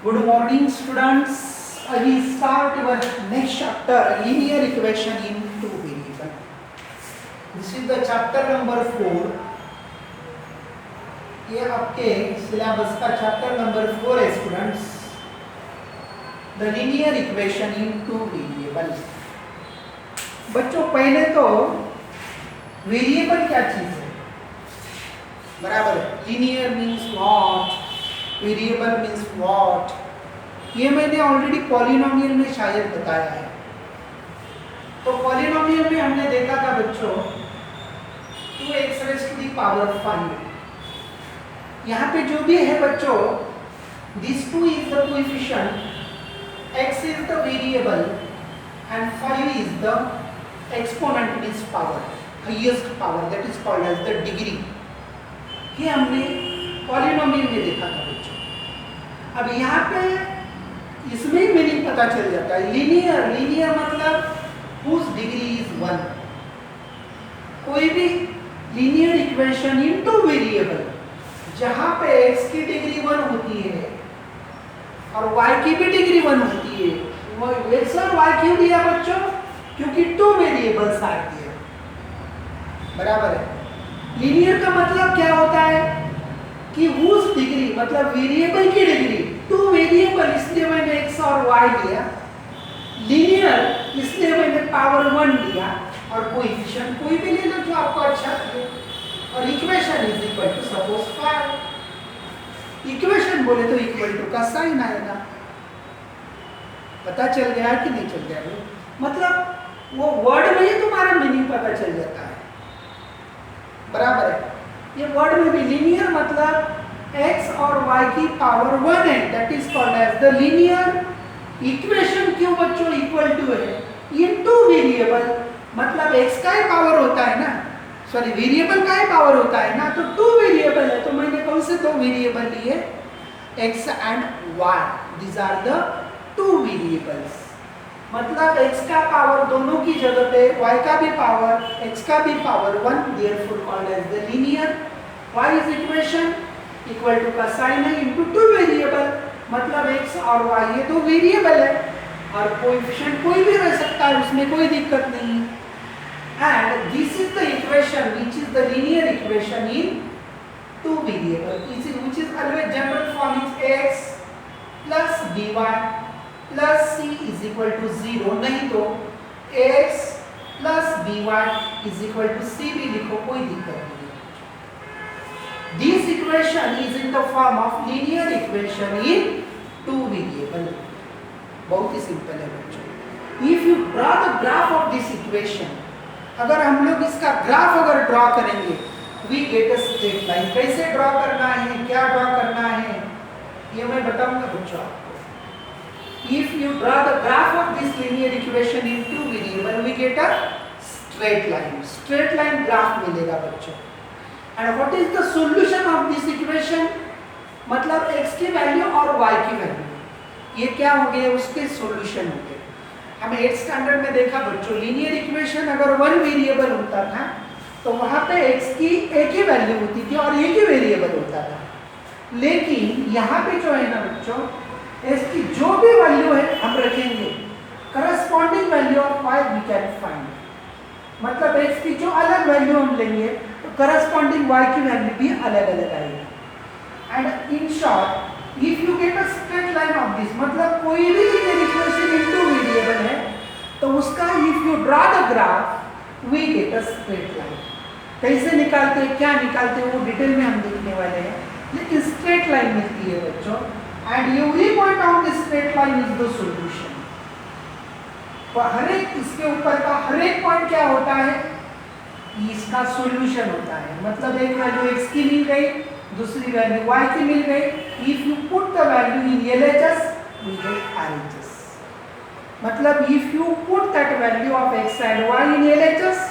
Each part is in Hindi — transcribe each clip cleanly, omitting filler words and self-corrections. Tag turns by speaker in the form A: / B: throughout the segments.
A: Good morning, students. We start our next chapter, linear equation in two variable. This is the chapter number 4. ये आपके सिलेबस का चैप्टर नंबर 4 है students. The linear equation in two variable. बच्चों पहले तो वेरिएबल क्या चीज है, बराबर है. Linear means what, variable means what. ये मैंने ऑलरेडी पॉलिनोमियल में शायद बताया है. तो पॉलिनोमियल में हमने देखा था बच्चों 2x raised to the power 5. यहाँ पे जो भी है बच्चों, this 2 is the coefficient, x is the variable and 5 is the exponent, means power, highest power, that is called as the degree. ये हमने पॉलिनोमियल में देखा था बच्चों. अब यहाँ पे इसमें मीनिंग पता चल जाता है. लीनियर, लीनियर मतलब whose degree is 1. कोई भी linear equation in two variable जहां पे x की डिग्री 1 होती है और y की भी डिग्री 1 होती है. वो x और y क्यों दिया बच्चों? क्योंकि टू वेरिएबल्स आर दिए, बराबर है. लीनियर का मतलब क्या होता है कि whose डिग्री मतलब वेरिएबल की डिग्री. टू वेरिएबल इसलिए मैंने x और y लिया. लीनियर इसलिए मैंने पावर 1 लिया और कोएफिशिएंट कोई भी ले लो जो आपको अच्छा लगे. और equation is equal to suppose 5. Equation बोले तो इक्वल टू का साइन आएगा. पता चल गया कि नहीं चल गया? मतलब वो वर्ड में ही तुम्हारा मीनिंग पता चल जाता है, बराबर है. ये वर्ड में भी लीनियर मतलब x और y की पावर 1 है, that is called as the linear equation. क्यों बच्चों इक्वल टू है? इन टू वेरिएबल मतलब x का ही पावर होता है ना, सॉरी वेरिएबल का ही पावर होता है ना. तो टू वेरिएबल है तो मैंने कौन से दो वेरिएबल लिए? x and y. These are the two variables. मतलब x का पावर दोनों की जगह पे y का भी पावर, x का भी power 1, therefore called as the linear. y is equation equal to का साइन है इनटू टू वेरिएबल मतलब x और y ये दो वेरिएबल है और कोएफिशिएंट कोई भी रह सकता है, उसमें कोई दिक्कत नहीं. And this is the equation which is the linear equation in two variable, which is always general form is x plus by plus c is equal to 0. नहीं तो x plus by is equal to c भी लिखो, कोई दिक्कत नहीं. This equation is in the form of linear equation in two variable. बहुत ही सिंपल है बच्चों. If you draw the graph of this equation, अगर हम लोग इसका ग्राफ अगर ड्रॉ करेंगे, we get a straight line. कैसे ड्रॉ करना है, क्या ड्रॉ करना है, ये मैं बताऊंगा बच्चों आपको. If you draw the graph of this linear equation in two variable we get a straight line. Straight line graph मिलेगा बच्चों. And what is the solution of this equation मतलब x की वैल्यू और y की वैल्यू, ये क्या हो गए? उसके सॉल्यूशन हो गए. हमें 8th स्टैंडर्ड में देखा बच्चों, लीनियर इक्वेशन अगर वन वेरिएबल होता था तो वहां पे x की एक ही वैल्यू होती थी और एक ही वेरिएबल होता था. लेकिन यहाँ पे जो है ना बच्चों, x की जो भी वैल्यू है हम रखेंगे, corresponding value of y we can find. मतलब x की जो अलग वैल्यू हम लेंगे तो करस्पॉन्डिंग y की वैल्यू भी अलग अलग आएगी. And in short if you get a straight line of this मतलब कोई भी linear equation into variable है तो उसका if you draw the graph we get a straight line. कैसे निकालते हैं, क्या निकालते हैं वो डिटेल में हम देखने वाले हैं, लेकिन straight line मिलती है बच्चों. and every point on this straight line is the solution. तो हर एक इसके ऊपर का हर एक पॉइंट क्या होता है, इसका सॉल्यूशन होता है. मतलब एक वैल्यू x की मिल गई, दूसरी वैल्यू y की मिल गई. If you put the value in LHS, we get RHS. मतलब if you put that value of x and y in LHS,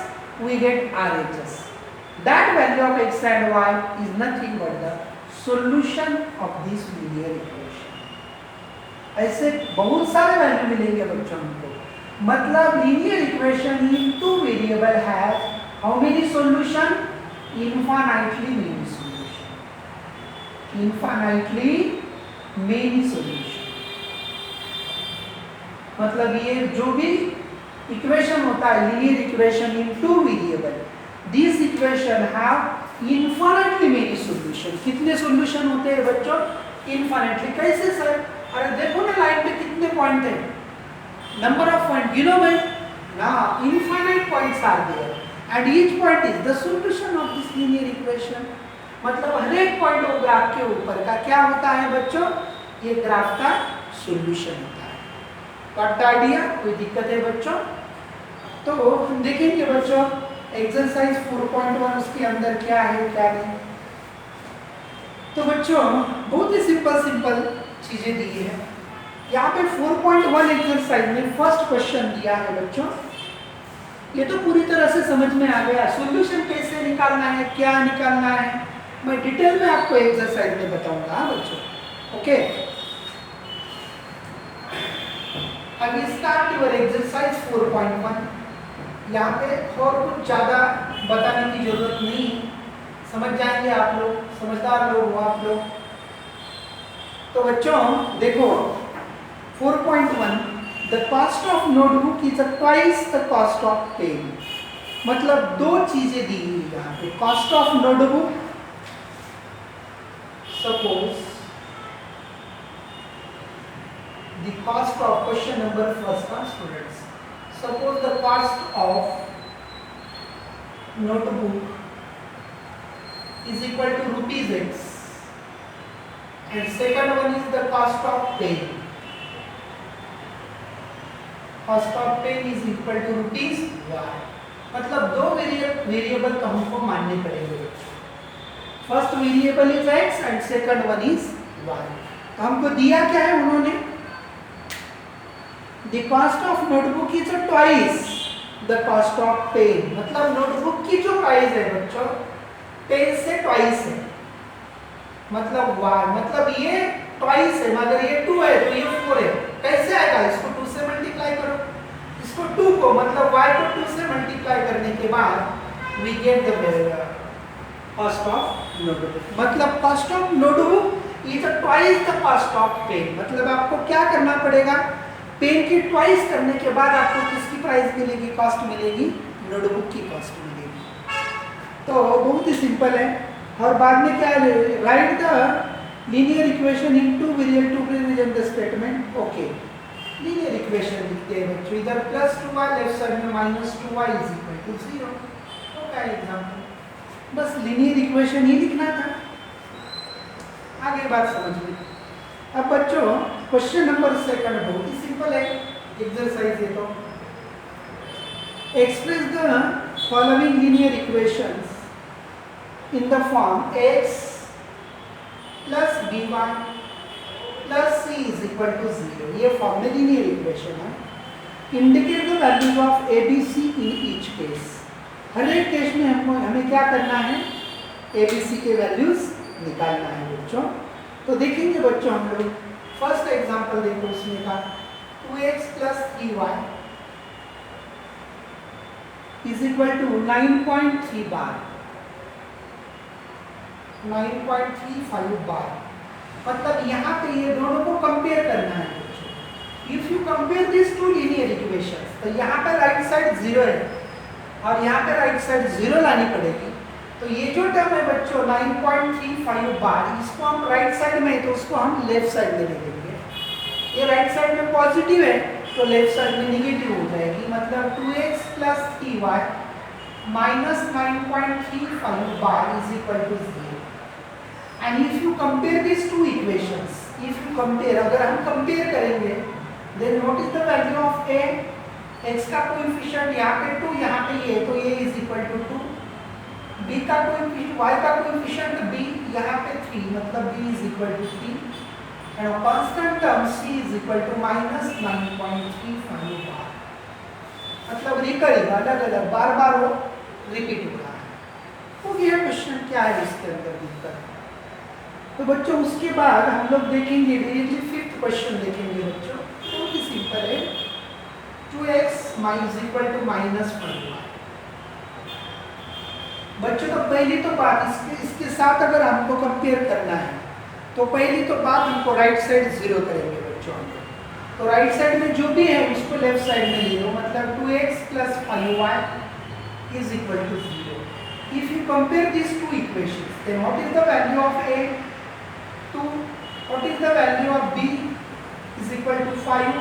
A: we get RHS. That value of x and y is nothing but the solution of this linear equation. ऐसे बहुत सारे वैल्यू मिलेंगे बच्चों को. मतलब linear equation in two variable has how many solution? Infinitely many solution. Infinitely many solutions. मतलब ये जो भी इक्वेशन होता है linear equation in two variable, this equation have infinitely many solution. कितने सॉल्यूशन होते हैं बच्चों? इनफाइनाइटली। कैसे सर? अरे देखो ना लाइन पे कितने पॉइंट है, नंबर ऑफ पॉइंट गिनो भाई ना, infinite points are there and each point is the solution of this linear equation. मतलब हर एक पॉइंट वो ग्राफ के ऊपर का क्या होता है बच्चों? ये ग्राफ का सॉल्यूशन होता है। Got the idea? कोई दिक्कत है बच्चों? तो हम देखेंगे बच्चों एक्सरसाइज 4.1 उसके अंदर क्या है क्या नहीं। तो बच्चों बहुत ही सिंपल चीजें दी है यहाँ पे। 4.1 एक्सरसाइज में फर्स्ट क्वेश्चन दिया है बच्चों, ये तो पूरी तरह से समझ में आ गया। सॉल्यूशन कैसे निकालना है, क्या निकालना है, मैं डिटेल में आपको एक्सरसाइज में बताऊंगा बच्चों। ओके, अब स्टार्ट योर एक्सरसाइज 4.1। यहाँ पे और कुछ ज़्यादा बताने की जरूरत नहीं, समझ जाएंगे आप लोग, समझदार लोग हो आप लोग। तो बच्चों देखो 4.1, the cost of notebook is twice the cost of pen. मतलब दो चीजें दी हुई यहाँ पे। Cost of notebook, suppose the cost of question number first students, suppose the cost of notebook is equal to rupees X and second one is the cost of pen. Cost of pen is equal to rupees Y। मतलब दो वेरिएबल का हमको मानने पड़ेंगे। First variable is X and second one is Y। हमको दिया क्या है उन्होंने? The cost of notebook is twice the cost of pen। मतलब नोटबुक की जो प्राइस है बच्चों पेन से ट्वाइस है, मतलब y, मतलब ये ट्वाइस है मगर ये 2 है तो ये 4 है। कैसे आएगा? इसको 2 से मल्टीप्लाई करो, इसको 2 को मतलब y को 2 से मल्टीप्लाई करने के बाद we get the cost of notebook। मतलब cost of notebook is twice the cost of pen। मतलब आपको क्या करना पड़ेगा? पेन की ट्वाइस करने के बाद आपको किसकी प्राइस मिलेगी, कॉस्ट मिलेगी? नोटबुक की कॉस्ट मिलेगी। तो बहुत ही सिंपल है। और बाद में क्या है? Write the linear equation in two variable to present the statement. Okay, linear equation लिखते हैं बच्चों, इधर +2y लेफ्ट साइड में -2y इज इक्वल टू 0। तो क्या एग्जांपल, बस लीनियर इक्वेशन ही लिखना था, आगे बात समझ में। अब बच्चों क्वेश्चन नंबर सेकंड बहुत ही सिंपल है एक्सरसाइज है। तो express the following linear equations in the form x plus by plus c is equal to 0। ये फॉर्म में लीनियर इक्वेशन है। Indicate the values of a b c in each case. हर एक केस में हमें क्या करना है? a b c के वैल्यूज निकालना है बच्चों। तो देखेंगे बच्चों हम लोग फर्स्ट एग्जांपल देखो उसमें का 2x plus 3y is equal to 9.3 बार, 9.35 बार। मतलब यहाँ पे ये दोनों को कंपेयर करना है बच्चों। If you compare this to linear equations तो यहाँ पे राइट साइड 0 है और यहाँ पे राइट साइड 0 लानी पड़ेगी। तो ये जो टर्म है बच्चों 9.35 बार, इसको हम राइट साइड में तो उसको हम लेफ्ट साइड में ले लेंगे। ये राइट साइड में पॉजिटिव है तो लेफ्ट साइड में नेगेटिव हो जाएगी। मतलब 2x प्लस 3y माइनस 9.35 बार is equal to 0। And if you compare this to equations, if you compare, अगर हम कंपेयर करेंगे then what is the value of a? x का कोएफिशिएंट यहाँ पे 2, यहाँ पे ये, तो a is equal to 2। b का कोएफिशिएंट, y का कोएफिशिएंट b यहाँ पे 3, मतलब b is equal to 3 and constant term c is equal to minus 9.35 बार। मतलब रिकरिंग, अलग अलग बार बार वो रिपीट हो रहा है। तो ये क्वेश्चन क्या है इसके अंदर दिक्कत। तो बच्चों उसके बाद हम लोग देखेंगे डायरेक्टली फिफ्थ क्वेश्चन देखेंगे बच्चों, बहुत ही सिंपल है। 2x is equal to -1y। बच्चों तो पहली तो बात इसके साथ अगर हमको कंपेयर करना है तो पहली तो बात हमको राइट साइड 0 करेंगे बच्चों हम लोग। तो राइट साइड में जो भी है उसको लेफ्ट साइड में ले लो, मतलब 2x plus 5y is equal to 0. If you compare these two equations, then what is the value of a? 2. What is the value of b? Is equal to 5.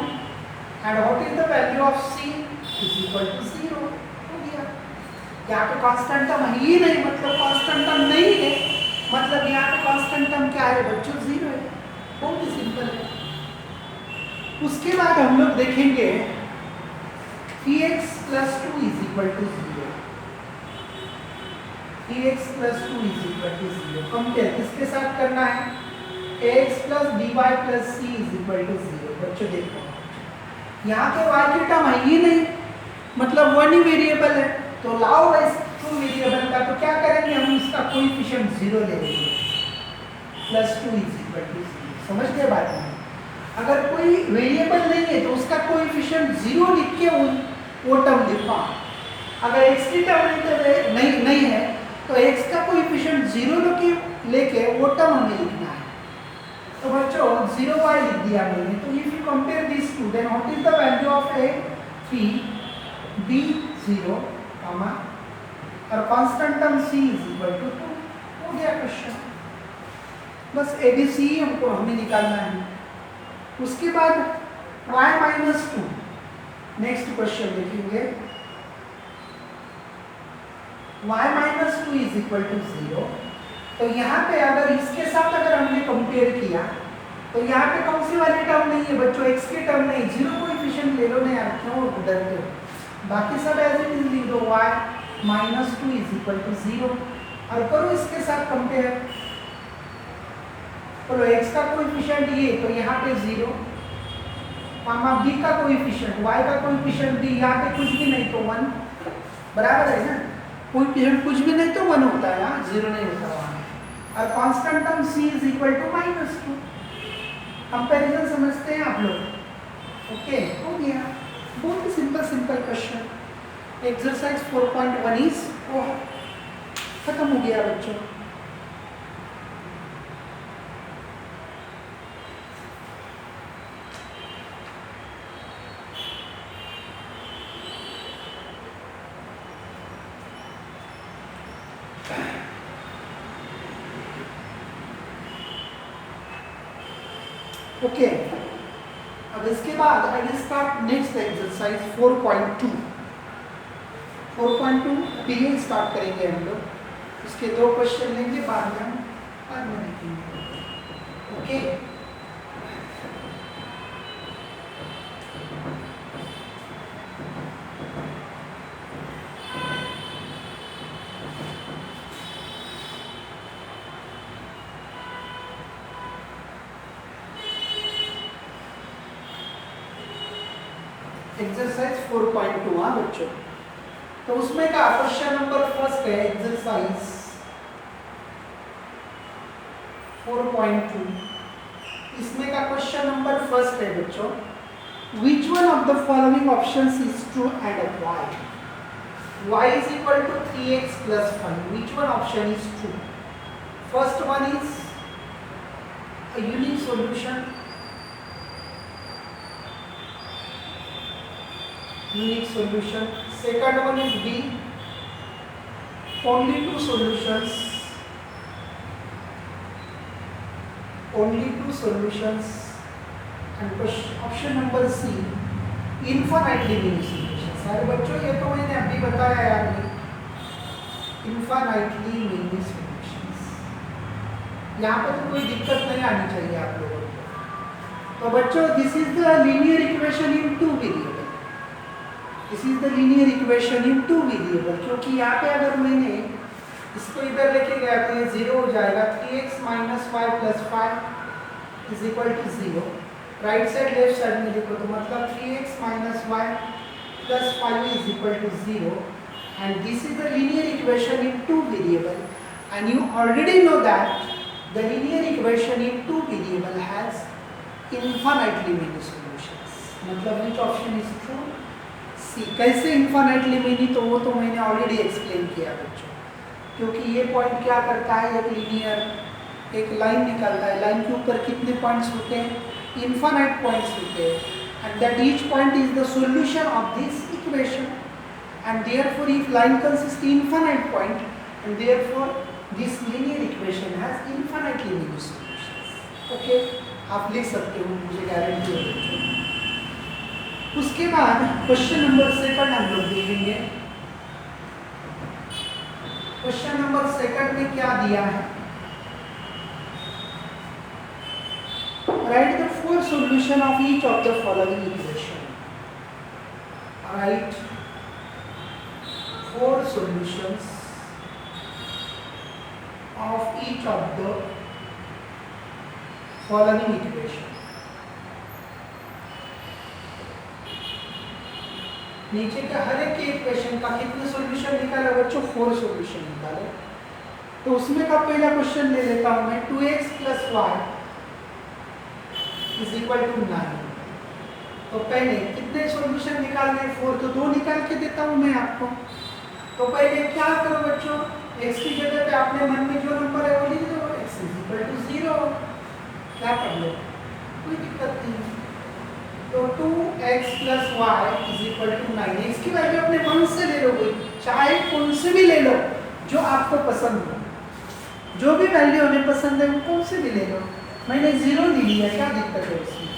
A: And what is the value of c? Is equal to 0. हो गया। यहाँ पे कांस्टेंट टर्म ही नहीं, मतलब कांस्टेंट टर्म नहीं है, मतलब यहाँ पे कांस्टेंट टर्म क्या है बच्चों? 0 है। बहुत ही सिंपल है। उसके बाद हम लोग देखेंगे 3x plus 2 is equal to 0. 3x plus 2 is equal to 0. Compare किसके साथ करना है? ax plus by plus c is equal to 0. बच्चों देखो यहाँ पे y की टर्म है ही नहीं, मतलब वन ही वेरिएबल है, तो लाओ इस टू वेरिएबल का, तो क्या करेंगे हम? इसका कोएफिशिएंट 0 ले लेंगे, प्लस 2 इज इक्वल टू 0। समझ गए बात में? अगर कोई वेरिएबल नहीं है तो उसका कोएफिशिएंट 0 लिख के वो टर्म लिखा। अगर x की टर्म नहीं है तो x का कोएफिशिएंट 0 लेके वो टर्म हमें लिखना है। तो बच्चों 0y लिख दिया मैंने। तो if you compare this to, then what is the value of a? 3, b 0, और constant term c is equal to 2। हो गया क्वेश्चन। बस abc हमको हमें निकालना है। उसके बाद y माइनस 2, नेक्स्ट क्वेश्चन देखेंगे। y minus 2 is equal to 0। तो यहाँ पे अगर इसके साथ अगर हमने कंपेयर किया तो यहाँ पे कौन सी वाली टर्म नहीं है बच्चों? x की टर्म नहीं, 0 कोएफिशिएंट ले लो ना यार, क्यों डरते हो? बाकी सब एज इट इज लिख दो, y minus 2 is equal to 0 और करो इसके साथ कंपेयर। चलो x का कोएफिशिएंट ये, तो यहाँ पे 0, b का कोएफिशिएंट, y का कोएफिशिएंट b, यहाँ पे कुछ भी नहीं तो 1, बराबर है ना? कोएफिशिएंट कुछ भी नहीं तो 1 होता है, यहाँ 0 नहीं होता वहाँ। और constant term c is equal to -2। Comparison समझते हैं आप लोग? ओके, हो गया। बहुत ही सिंपल क्वेश्चन। एक्सरसाइज 4.1 इज खत्म हो गया बच्चों। ओके, अब इसके बाद I will start next exercise 4.2। 4.2 begin start करेंगे हम लोग। उसके 2 क्वेश्चन लेंगे, बाद में देखेंगे। Okay, exercise 4.2। हाँ बच्चों, तो उसमें का क्वेश्चन नंबर फर्स्ट है एक्सरसाइज 4.2। इसमें का क्वेश्चन नंबर फर्स्ट है बच्चों, which one of the following options is true and Y is equal to 3x plus 5, which one option is true? First one is a unique solution, second one is B, only two solutions, and option number C, infinitely many solutions। सारे बच्चों ये तो मैंने अभी बताया यार, infinitely many solutions। यहाँ पर तो कोई दिक्कत नहीं आनी चाहिए आप लोगों को। तो बच्चों this is the linear equation in 2 variable. This is the linear equation in 2 variable, क्योंकि यहाँ पे अगर मैंने इसको इधर लेके गया तो ये 0 हो जाएगा। 3x minus 5 plus 5 is equal to 0। Right side left side में देखो तो मतलब 3x minus 5 plus 5 is equal to 0, and this is the linear equation in 2 variable, and you already know that the linear equation in 2 variable has infinitely many solutions। मतलब which option is true? कैसे इन्फिनिटली मेनी, तो वो तो मैंने ऑलरेडी एक्सप्लेन किया बच्चों। क्योंकि ये पॉइंट क्या करता है, एक लीनियर एक लाइन निकालता है, लाइन के ऊपर कितने पॉइंट्स होते हैं? इन्फिनाइट पॉइंट्स होते हैं। and that each point is the solution of this equation, and therefore if line consists infinite point, and therefore this linear equation has infinitely many solutions. Okay, आप लिख सकते हो, मुझे गारंटी है बच्चों। उसके बाद क्वेश्चन नंबर सेकंड हम लोग देखेंगे। क्वेश्चन नंबर सेकंड में क्या दिया है? Write the four solution of each of the following equation. Write four solutions of each of the following equation. नीचे के हर एक इक्वेशन का कितने सॉल्यूशन निकाले बच्चों? 4 सॉल्यूशन निकाले। तो उसमें का पहला क्वेश्चन ले लेता हूं मैं, 2x + y = 9। तो पहले कितने सॉल्यूशन निकालने? 4, तो 2 निकाल के देता हूं मैं आपको। तो पहले क्या करो बच्चों, x की जगह पे आपने मन में जो नंबर है वो लिख दो, x = 0। क्या कर लो, कोई दिक्कत नहीं। तो 2x + y = 9। x की वैल्यू अपने मन से ले लो, कोई चाहे कौन से भी ले लो जो आपको पसंद हो, जो भी वैल्यू हमें पसंद है वो कौन से भी ले लो। मैंने 0 ले लिया, क्या दिक्कत है उसमें?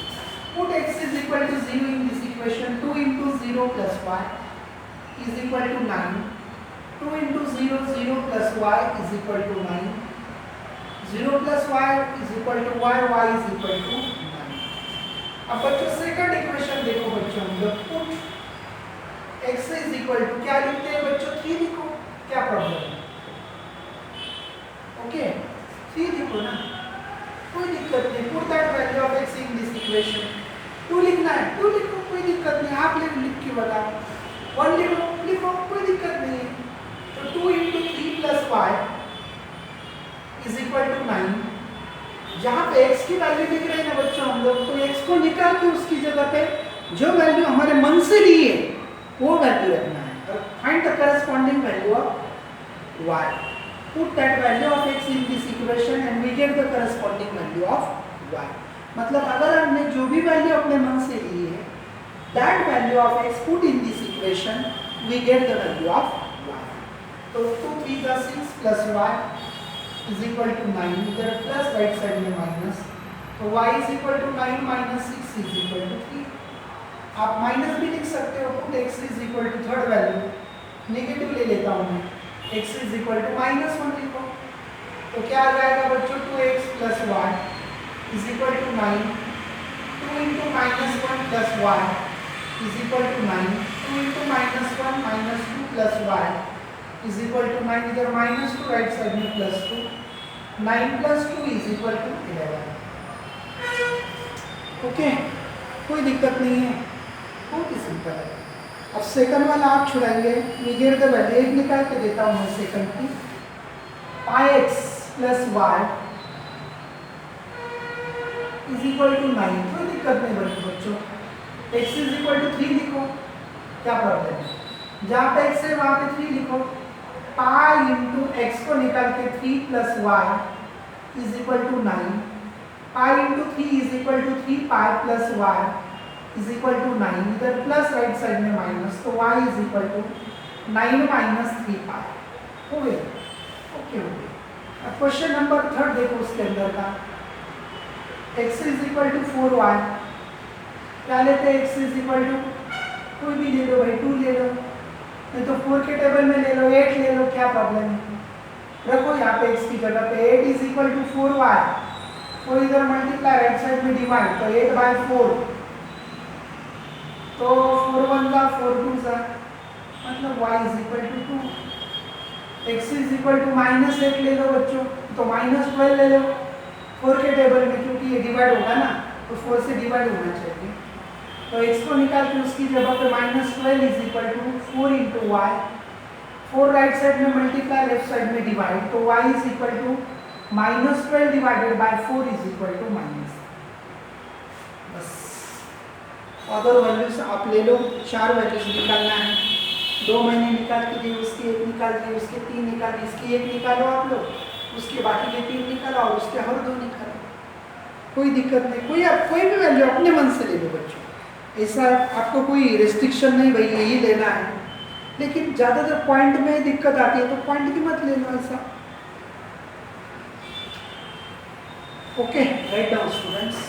A: Put x = 0 in this equation। 2 × 0 + y = 9। 2 × 0 0 + y = 9। 0 + y = y, y = 9। अब बच्चों सेकंड इक्वेशन देखो बच्चों, हम लोग पुट x = क्या लिखते हैं बच्चों? 3 लिखो, क्या प्रॉब्लम है? ओके, 3 लिखो ना, कोई दिक्कत नहीं। Put that value of x in this equation. 2 लिखना है, 2 लिखो, कोई दिक्कत नहीं। आप लिख के बताओ, 1 लिखो, कोई दिक्कत नहीं है। तो 2 × 3 + y = 9। जहाँ पे x की वैल्यू लिख रहे हैं ना बच्चों हम लोग, तो x को निकाल के उसकी जगह पे जो वैल्यू हमारे मन से ली है वो वैल्यू रखना है, और find the corresponding value of y। Put that value of x in this equation and we get the corresponding value of y। मतलब अगर हमने जो भी वैल्यू अपने मन से ली है, that value of x put in this equation, we get the value of y। तो 2 × 3 = 6 + y = 9। इधर प्लस राइट साइड में माइनस, तो y = 9 - 6 = 3। आप माइनस भी लिख सकते हो। Put x = third value, negative ले लेता हूँ मैं, x = -1 लिखो। तो क्या आ जाएगा बच्चों? 2x + y = 9। 2 × -1 + y = 9। 2 × -1 - 2 + y = 9। इधर -2 राइट साइड में +2। 9 + 2 = 11। ओके, कोई दिक्कत नहीं है, बहुत ही सिंपल है। अब सेकंड वाला आप छुड़ाएंगे, वी गेट द वैल्यू, एक निकाल के देता हूँ मैं सेकंड की। πx + y = 9। कोई दिक्कत नहीं बच्चों। x = 3 लिखो, क्या प्रॉब्लम है? जहाँ पे x है वहाँ पे 3 लिखो। π × x को निकाल के 3 + y = 9। π × 3 = 3π + y = 9। इधर प्लस राइट साइड में माइनस, तो y = 9 - 3π। हो गया, ओके हो गया। अब क्वेश्चन नंबर थर्ड देखो, उसके अंदर का x = 4y। क्या लेते हैं? x कोई भी ले लो भाई, 2 ले लो, नहीं तो 4 के टेबल में ले लो, 8 ले लो, क्या प्रॉब्लम है? रखो यहाँ पे x की जगह पे। 8 = 4y। 4 इधर मल्टीप्लाई, राइट साइड में डिवाइड, तो 8/4। तो 4 × 1 = 4 × 2 = मतलब y = 2। x -8 ले लो बच्चों, तो -12 ले लो 4 के टेबल में, क्योंकि ये डिवाइड होगा ना, तो 4 से डिवाइड होना चाहिए। तो x को निकाल के उसकी जगह पे -12 = 4 × y। 4 राइट साइड में मल्टीप्लाई, लेफ्ट साइड में डिवाइड, तो y = -12 / 4 = बस। अदर वैल्यूज आप ले लो, 4 वैल्यूज निकालना है। 2 मैंने निकाल के दिए, उसकी 1 निकाल दी, उसके 3 निकाल दी, इसकी 1 निकालो आप लोग, उसके बाकी के 3 निकालो और उसके हर 2 निकालो, कोई दिक्कत नहीं। कोई आप कोई भी वैल्यू अपने मन से ले लो बच्चों। ऐसा आपको कोई रिस्ट्रिक्शन नहीं भाई यही लेना है, लेकिन ज़्यादातर पॉइंट में दिक्कत आती है तो पॉइंट की मत लेना ऐसा। Okay, write down students.